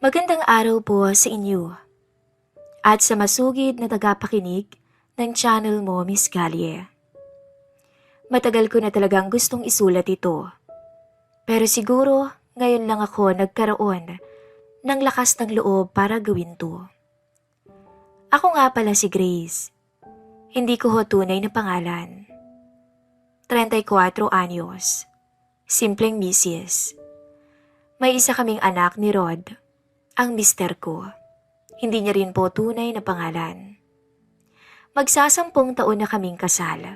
Magandang araw po sa inyo at sa masugid na tagapakinig ng channel mo, Miss Galie. Matagal ko na talagang gustong isulat ito, pero siguro ngayon lang ako nagkaroon ng lakas ng loob para gawin to. Ako nga pala si Grace. Hindi ko ho tunay na pangalan. 34 anyos. Simpleng misis. May isa kaming anak ni Rod, ang mister ko. Hindi niya rin po tunay na pangalan. Magsasampung taon na kaming kasal.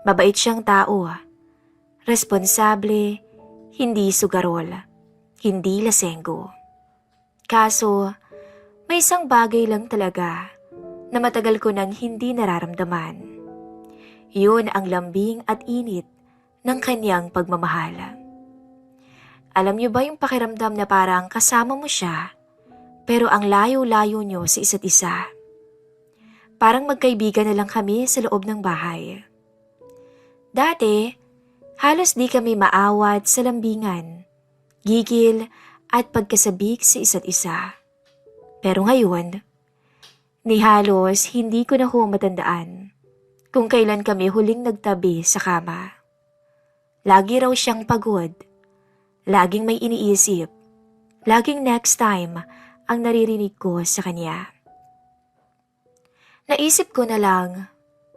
Mabait siyang tao. Responsable, hindi sugarol, hindi lasenggo. Kaso, may isang bagay lang talaga na matagal ko nang hindi nararamdaman. Yun ang lambing at init ng kanyang pagmamahal. Alam niyo ba yung pakiramdam na parang kasama mo siya, pero ang layo-layo niyo sa isa't isa? Parang magkaibigan na lang kami sa loob ng bahay. Dati, halos di kami maawat sa lambingan, gigil at pagkasabik sa isa't isa. Pero ngayon, ni halos hindi ko na ho matandaan kung kailan kami huling nagtabi sa kama. Lagi raw siyang pagod. Laging may iniisip. Laging next time ang naririnig ko sa kanya. Naisip ko na lang,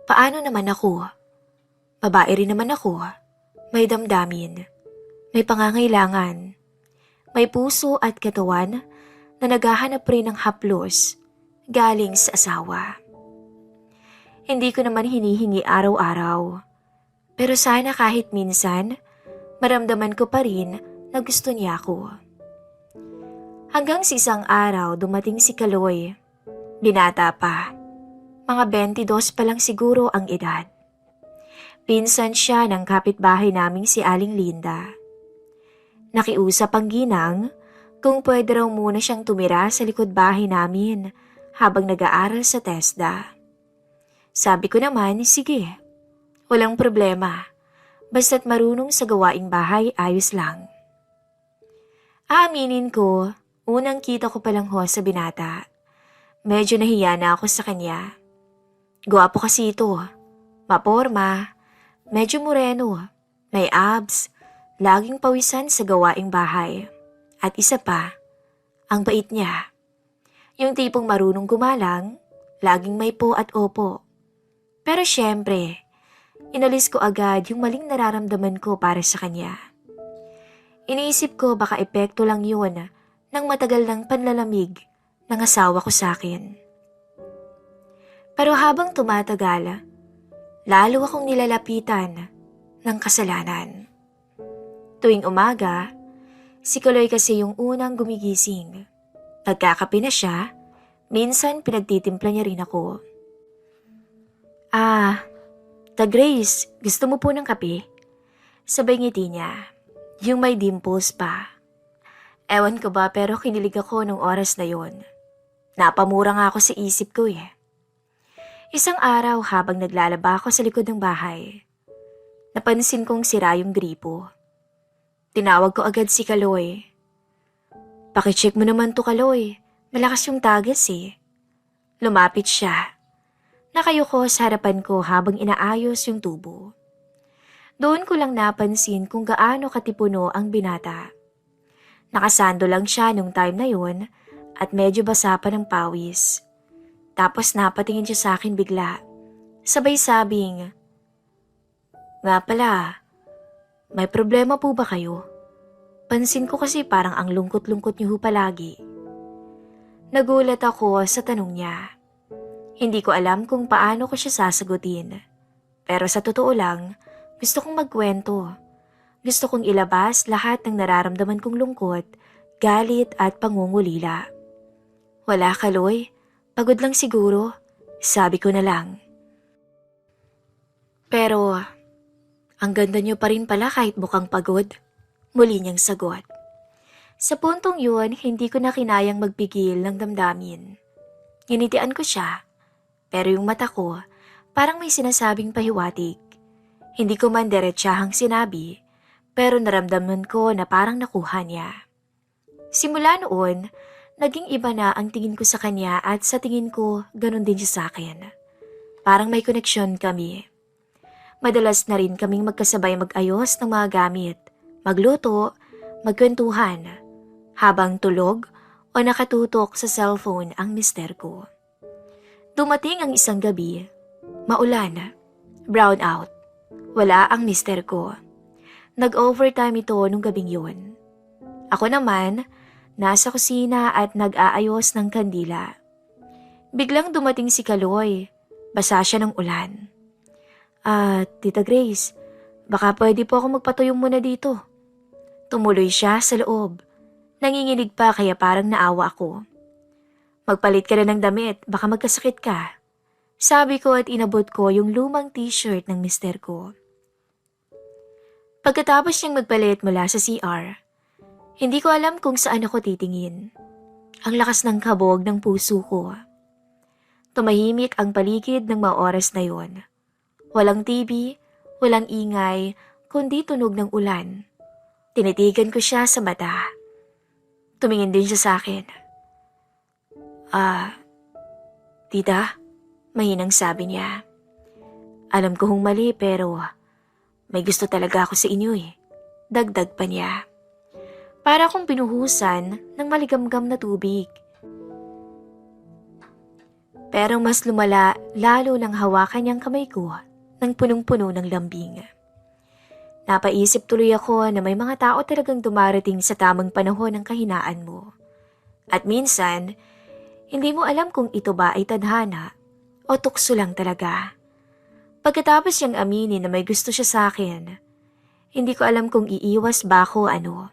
paano naman ako? Babae rin naman ako. May damdamin. May pangangailangan. May puso at katawan na naghahanap rin ng haplos galing sa asawa. Hindi ko naman hinihingi araw-araw. Pero sana kahit minsan, maramdaman ko pa rin na gusto niya ako. Hanggang sa isang araw dumating si Kaloy. Binata pa. Mga 22 pa lang siguro ang edad. Pinsan siya ng kapitbahay naming si Aling Linda. Nakiusap ang ginang kung pwede raw muna siyang tumira sa likod bahay namin habang nag-aaral sa TESDA. Sabi ko naman, sige, walang problema. Basta't marunong sa gawaing bahay, ayos lang. Aaminin ko, unang kita ko palang ho sa binata. Medyo nahiya na ako sa kanya. Gwapo kasi ito. Maporma, medyo moreno, may abs, laging pawisan sa gawaing bahay. At isa pa, ang bait niya. Yung tipong marunong gumalang, laging may po at opo. Pero syempre, inalis ko agad yung maling nararamdaman ko para sa kanya. Iniisip ko baka epekto lang yun ng matagal ng panlalamig ng asawa ko sa akin. Pero habang tumatagal, lalo akong nilalapitan ng kasalanan. Tuwing umaga, si Kaloy kasi yung unang gumigising. Nagkakape na siya, minsan pinagtitimpla niya rin ako. Grace, gusto mo po ng kape? Sabay ngiti niya. Yung may dimples pa. Ewan ko ba pero kinilig ako nung oras na yon. Napamura nga ako sa isip ko eh. Isang araw habang naglalaba ako sa likod ng bahay, napansin kong sira yung gripo. Tinawag ko agad si Kaloy. Pakicheck mo naman to, Kaloy. Malakas yung tagas eh. Lumapit siya. Nakayuko sa harapan ko habang inaayos yung tubo. Doon ko lang napansin kung gaano katipuno ang binata. Nakasando lang siya nung time na yun at medyo basa pa ng pawis. Tapos napatingin siya sa akin bigla. Sabay sabing, "Nga pala, may problema po ba kayo? Pansin ko kasi parang ang lungkot-lungkot niyo palagi." Nagulat ako sa tanong niya. Hindi ko alam kung paano ko siya sasagutin. Pero sa totoo lang, gusto kong magkwento. Gusto kong ilabas lahat ng nararamdaman kong lungkot, galit at pangungulila. Wala, Kaloy. Pagod lang siguro. Sabi ko na lang. Pero, ang ganda niyo pa rin pala kahit mukhang pagod. Muli niyang sagot. Sa puntong yun, hindi ko na kinayang magpigil ng damdamin. Ginitian ko siya. Pero yung mata ko, parang may sinasabing pahiwatig. Hindi ko man diretsahang sinabi, pero naramdaman ko na parang nakuha niya. Simula noon, naging iba na ang tingin ko sa kanya at sa tingin ko, ganun din siya sa akin. Parang may koneksyon kami. Madalas na rin kaming magkasabay mag-ayos ng mga gamit, magluto, magkwentuhan, habang tulog o nakatutok sa cellphone ang mister ko. Dumating ang isang gabi, maulan, brown out, wala ang mister ko. Nag-overtime ito nung gabing yun. Ako naman, nasa kusina at nag-aayos ng kandila. Biglang dumating si Kaloy, basa siya ng ulan. Tita Grace, baka pwede po ako magpatuyo muna dito. Tumuloy siya sa loob. Nanginginig pa kaya parang naawa ako. Magpalit ka na ng damit, baka magkasakit ka. Sabi ko at inabot ko yung lumang t-shirt ng mister ko. Pagkatapos niyang magpalit mula sa CR, hindi ko alam kung saan ako titingin. Ang lakas ng kabog ng puso ko. Tumahimik ang paligid ng mga oras na yon. Walang TV, walang ingay, kundi tunog ng ulan. Tinitigan ko siya sa mata. Tumingin din siya sa akin. Tita, mahinang sabi niya. Alam ko hong mali pero may gusto talaga ako sa inyo eh. Dagdag pa niya. Para akong pinuhusan ng maligamgam na tubig. Pero mas lumala lalo nang hawakan niyang kamay ko ng punong-puno ng lambing. Napaisip tuloy ako na may mga tao talagang dumarating sa tamang panahon ng kahinaan mo. At minsan, hindi mo alam kung ito ba ay tadhana o tukso lang talaga. Pagkatapos niyang aminin na may gusto siya sa akin, hindi ko alam kung iiwas ba ako ano.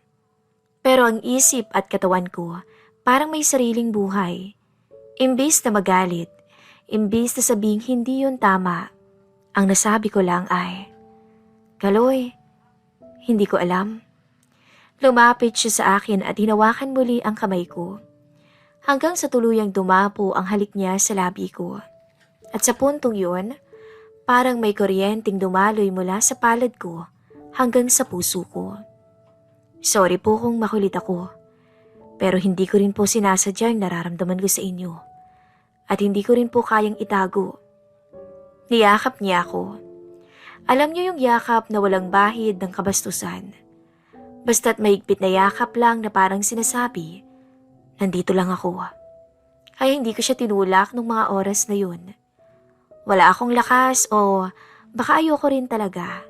Pero ang isip at katawan ko parang may sariling buhay. Imbis na magalit, imbis na sabing hindi yun tama, ang nasabi ko lang ay, Kaloy, hindi ko alam. Lumapit siya sa akin at hinawakan muli ang kamay ko. Hanggang sa tuluyang dumapo ang halik niya sa labi ko. At sa puntong yun, parang may kuryenteng dumaloy mula sa palad ko hanggang sa puso ko. Sorry po kung makulit ako, pero hindi ko rin po sinasadyang nararamdaman ko sa inyo. At hindi ko rin po kayang itago. Niyakap niya ako. Alam niyo yung yakap na walang bahid ng kabastusan. Basta't mahigpit na yakap lang na parang sinasabi, nandito lang ako. Kaya hindi ko siya tinulak nung mga oras na yun. Wala akong lakas o baka ayoko rin talaga.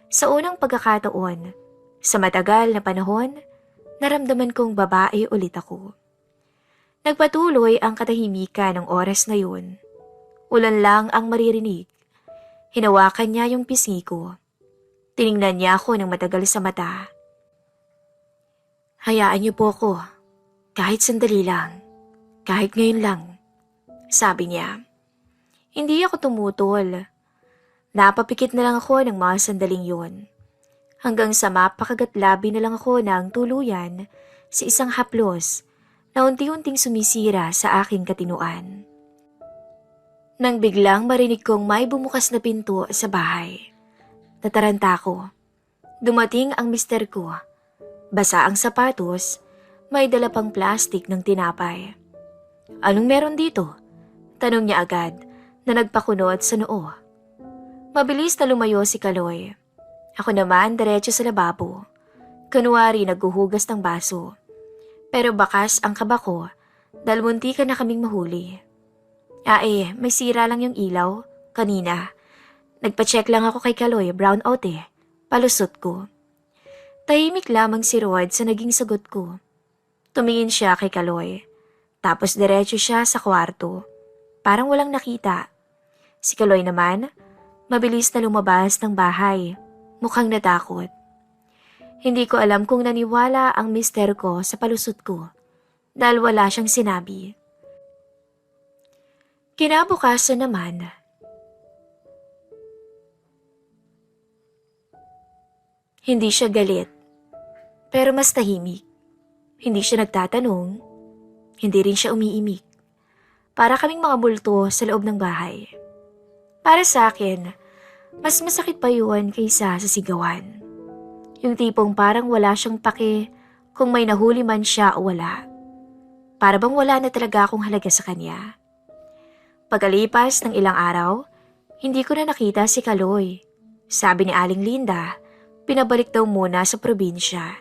Sa unang pagkakataon, sa matagal na panahon, naramdaman kong babae ulit ako. Nagpatuloy ang katahimikan ng oras na yun. Ulan lang ang maririnig. Hinawakan niya yung pisngi ko. Tiningnan niya ako ng matagal sa mata. Hayaan niyo po ako. Kahit sandali lang. Kahit ngayon lang. Sabi niya. Hindi ako tumutol. Napapikit na lang ako ng mga sandaling yun. Hanggang sa mapakagatlabi na lang ako ng tuluyan sa isang haplos na unti-unting sumisira sa aking katinuan. Nang biglang marinig kong may bumukas na pinto sa bahay. Tataranta ko. Dumating ang mister ko. Basa ang sapatos, may dala pang plastik ng tinapay. Anong meron dito? Tanong niya agad na nagpakunot sa noo. Mabilis na lumayo si Kaloy. Ako naman diretso sa lababo. Kunwari naghuhugas ng baso. Pero bakas ang kaba ko dahil muntikan na kaming mahuli. May sira lang yung ilaw. Kanina. Nagpa-check lang ako kay Kaloy, brown out eh. Palusot ko. Tahimik lamang si Rod sa naging sagot ko. Tumingin siya kay Kaloy. Tapos diretso siya sa kwarto. Parang walang nakita. Si Kaloy naman, mabilis na lumabas ng bahay. Mukhang natakot. Hindi ko alam kung naniwala ang mister ko sa palusot ko. Dahil wala siyang sinabi. Kinabukasan naman, hindi siya galit, pero mas tahimik. Hindi siya nagtatanong, hindi rin siya umiimik. Para kaming mga bulto sa loob ng bahay. Para sa akin, mas masakit pa yun kaysa sa sigawan. Yung tipong parang wala siyang pake kung may nahuli man siya o wala. Para bang wala na talaga akong halaga sa kanya. Pagkalipas ng ilang araw, hindi ko na nakita si Kaloy. Sabi ni Aling Linda, pinabalik daw muna sa probinsya.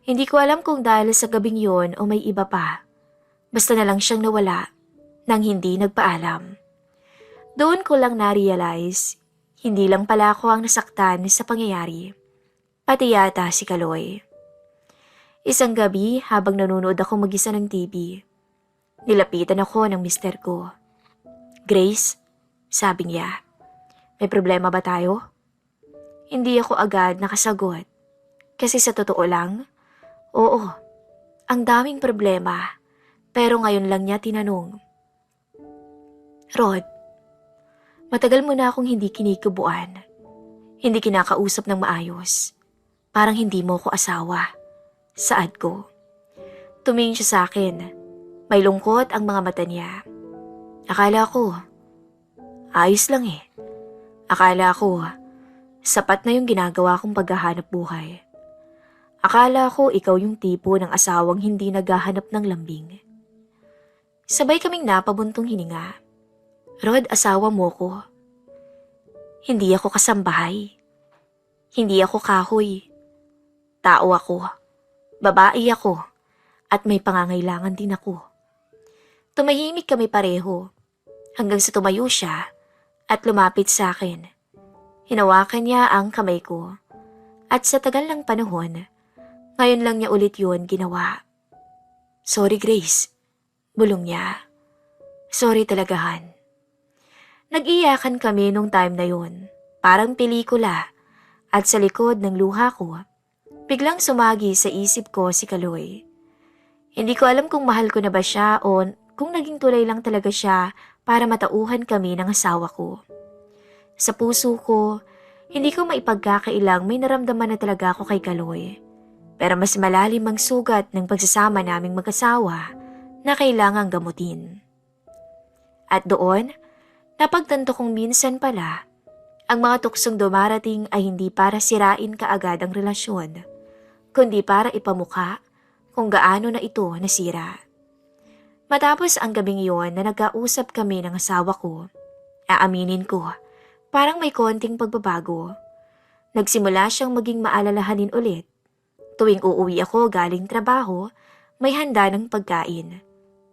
Hindi ko alam kung dahil sa gabing yon o may iba pa. Basta na lang siyang nawala nang hindi nagpaalam. Doon ko lang na-realize, hindi lang pala ako ang nasaktan sa pangyayari. Pati yata si Kaloy. Isang gabi habang nanonood ako mag-isa ng TV, nilapitan ako ng mister ko. Grace, sabi niya, may problema ba tayo? Hindi ako agad nakasagot. Kasi sa totoo lang, oo, ang daming problema. Pero ngayon lang niya tinanong. Rod, matagal mo na akong hindi kinikubuan. Hindi kinakausap ng maayos. Parang hindi mo ko asawa. Saad ko. Tumingin siya sa akin. May lungkot ang mga mata niya. Akala ko, ayos lang eh. Akala ko, sapat na yung ginagawa kong paghahanap buhay. Akala ko ikaw yung tipo ng asawang hindi naghahanap ng lambing. Sabay kaming napabuntong hininga. Rod, asawa mo ko. Hindi ako kasambahay. Hindi ako kahoy. Tao ako. Babae ako. At may pangangailangan din ako. Tumahimik kami pareho. Hanggang sa tumayo siya at lumapit sa akin. Hinawakan niya ang kamay ko. At sa tagal ng panahon, ngayon lang niya ulit yun ginawa. Sorry Grace. Bulong niya. Sorry talaga Han. Nag-iyakan kami nung time na yun. Parang pelikula. At sa likod ng luha ko, biglang sumagi sa isip ko si Kaloy. Hindi ko alam kung mahal ko na ba siya o kung naging tulay lang talaga siya para matauhan kami ng asawa ko. Sa puso ko, hindi ko maipagkakailang may naramdaman na talaga ako kay Kaloy. Pero mas malalim ang sugat ng pagsasama naming mag-asawa na kailangang gamutin. At doon, napagtanto kong minsan pala, ang mga tuksong dumarating ay hindi para sirain kaagad ang relasyon, kundi para ipamukha kung gaano na ito nasira. Matapos ang gabing iyon na nagkausap kami ng asawa ko, aaminin ko, parang may konting pagbabago. Nagsimula siyang maging maalalahanin ulit. Tuwing uuwi ako galing trabaho, may handa ng pagkain.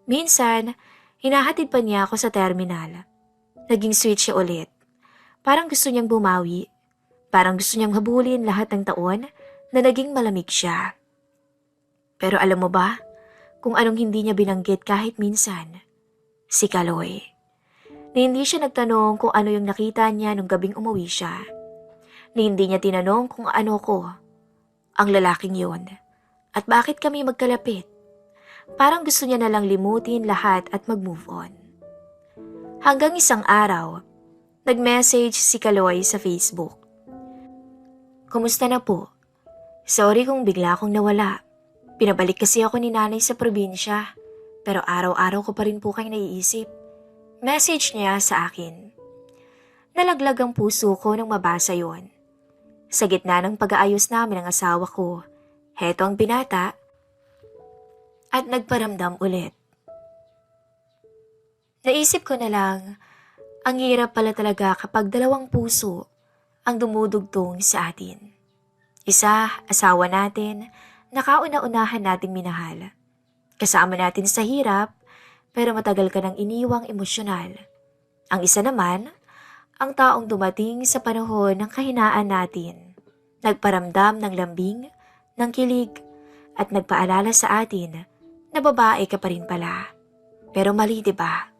Minsan, hinahatid pa niya ako sa terminal. Naging sweet siya ulit. Parang gusto niyang bumawi. Parang gusto niyang habulin lahat ng taon na naging malamig siya. Pero alam mo ba, kung anong hindi niya binanggit kahit minsan? Si Kaloy. Na hindi siya nagtanong kung ano yung nakita niya nung gabing umuwi siya. Na hindi niya tinanong kung ano ko. Ang lalaking yon. At bakit kami magkalapit? Parang gusto niya nalang limutin lahat at mag-move on. Hanggang isang araw, nag-message si Kaloy sa Facebook. Kumusta na po? Sorry kung bigla akong nawala. Pinabalik kasi ako ni nanay sa probinsya, pero araw-araw ko pa rin po kayo naiisip. Message niya sa akin. Nalaglag ang puso ko nang mabasa yon. Sa gitna ng pag-aayos namin ng asawa ko, heto ang binata at nagparamdam ulit. Naisip ko na lang, ang hirap pala talaga kapag dalawang puso ang dumudugtong sa atin. Isa, asawa natin, nakauna-unahan nating minahal. Kasama natin sa hirap, pero matagal ka nang iniwang emosyonal. Ang isa naman, ang taong dumating sa panahon ng kahinaan natin. Nagparamdam ng lambing, ng kilig, at nagpaalala sa atin na babae ka pa rin pala. Pero mali, diba?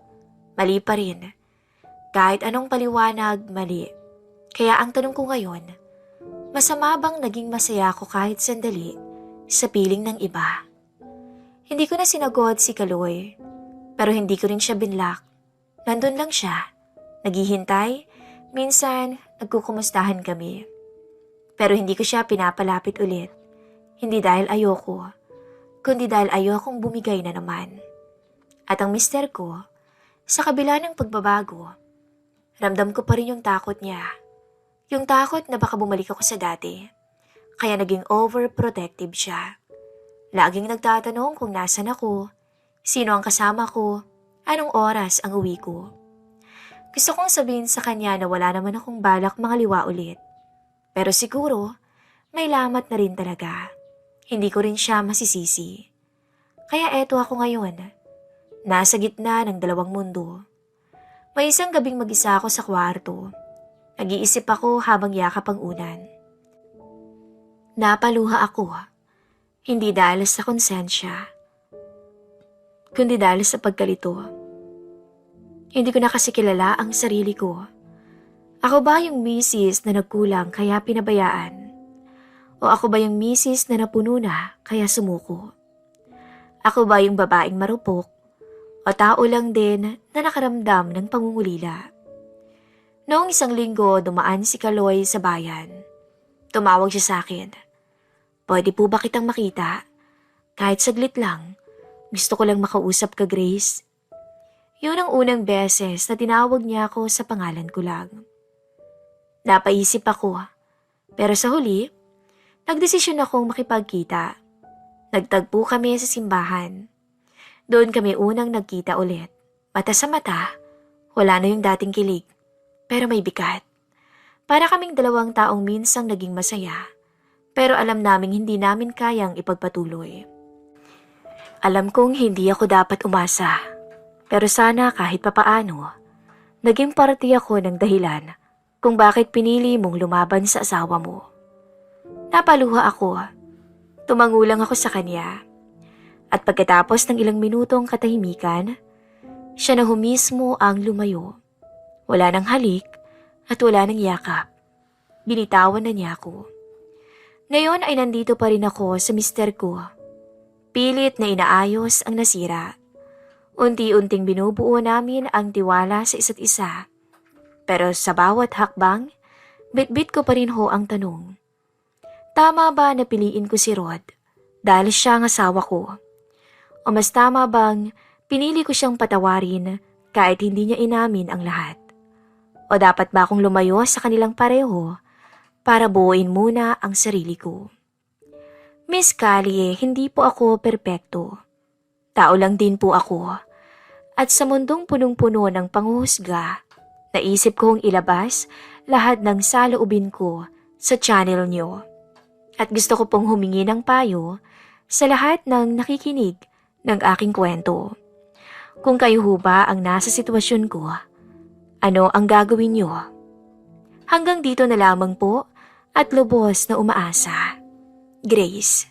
Mali pa rin. Kahit anong paliwanag, mali. Kaya ang tanong ko ngayon, masama bang naging masaya ako kahit sandali sa piling ng iba? Hindi ko na sinagot si Kaloy, pero hindi ko rin siya binlock. Nandun lang siya, naghihintay, minsan nagkukumustahan kami. Pero hindi ko siya pinapalapit ulit, hindi dahil ayoko, kundi dahil ayokong bumigay na naman. At ang mister ko, sa kabila ng pagbabago, ramdam ko pa rin yung takot niya. Yung takot na baka bumalik ako sa dati. Kaya naging overprotective siya. Laging nagtatanong kung nasan ako, sino ang kasama ko, anong oras ang uwi ko. Gusto kong sabihin sa kanya na wala naman akong balak mangaliwa ulit. Pero siguro, may lamat na rin talaga. Hindi ko rin siya masisisi. Kaya eto ako ngayon. Nasa gitna ng dalawang mundo. May isang gabing mag-isa ako sa kwarto. Nag-iisip ako habang yakap ang unan. Napaluha ako. Hindi dahil sa konsensya, kundi dahil sa pagkalito. Hindi ko na kasi kilala ang sarili ko. Ako ba yung misis na nagkulang kaya pinabayaan? O ako ba yung misis na napuno na kaya sumuko? Ako ba yung babaeng marupok? O tao lang din na nakaramdam ng pangungulila? Noong isang linggo, dumaan si Kaloy sa bayan. Tumawag siya sa akin. Pwede po ba kitang makita? Kahit saglit lang, gusto ko lang makausap ka, Grace. Yun ang unang beses na tinawag niya ako sa pangalan ko lang. Napaisip ako, pero sa huli, nagdesisyon akong makipagkita. Nagtagpo kami sa simbahan. Doon kami unang nagkita ulit. Mata sa mata, wala na yung dating kilig, pero may bigat. Para kaming dalawang taong minsang naging masaya, pero alam naming hindi namin kayang ipagpatuloy. Alam kong hindi ako dapat umasa, pero sana kahit papaano, naging parte ako ng dahilan kung bakit pinili mong lumaban sa asawa mo. Napaluha ako. Tumangulang ako sa kanya. At pagkatapos ng ilang minutong katahimikan, siya na mismo ang lumayo. Wala nang halik at wala nang yakap. Binitawan na niya ako. Ngayon ay nandito pa rin ako sa mister ko. Pilit na inaayos ang nasira. Unti-unting binubuo namin ang tiwala sa isa't isa. Pero sa bawat hakbang, bit-bit ko pa rin ho ang tanong. Tama ba na piliin ko si Rod dahil siya ang asawa ko? O mas tama bang pinili ko siyang patawarin kahit hindi niya inamin ang lahat? O dapat ba akong lumayo sa kanilang pareho para buuin muna ang sarili ko? Miss Callie, hindi po ako perpekto. Tao lang din po ako. At sa mundong punong-puno ng panghuhusga, naisip kong ilabas lahat ng saloobin ko sa channel nyo. At gusto ko pong humingi ng payo sa lahat ng nakikinig ng aking kwento. Kung kayo ho ba ang nasa sitwasyon ko, ano ang gagawin nyo? Hanggang dito na lamang po at lubos na umaasa. Grace.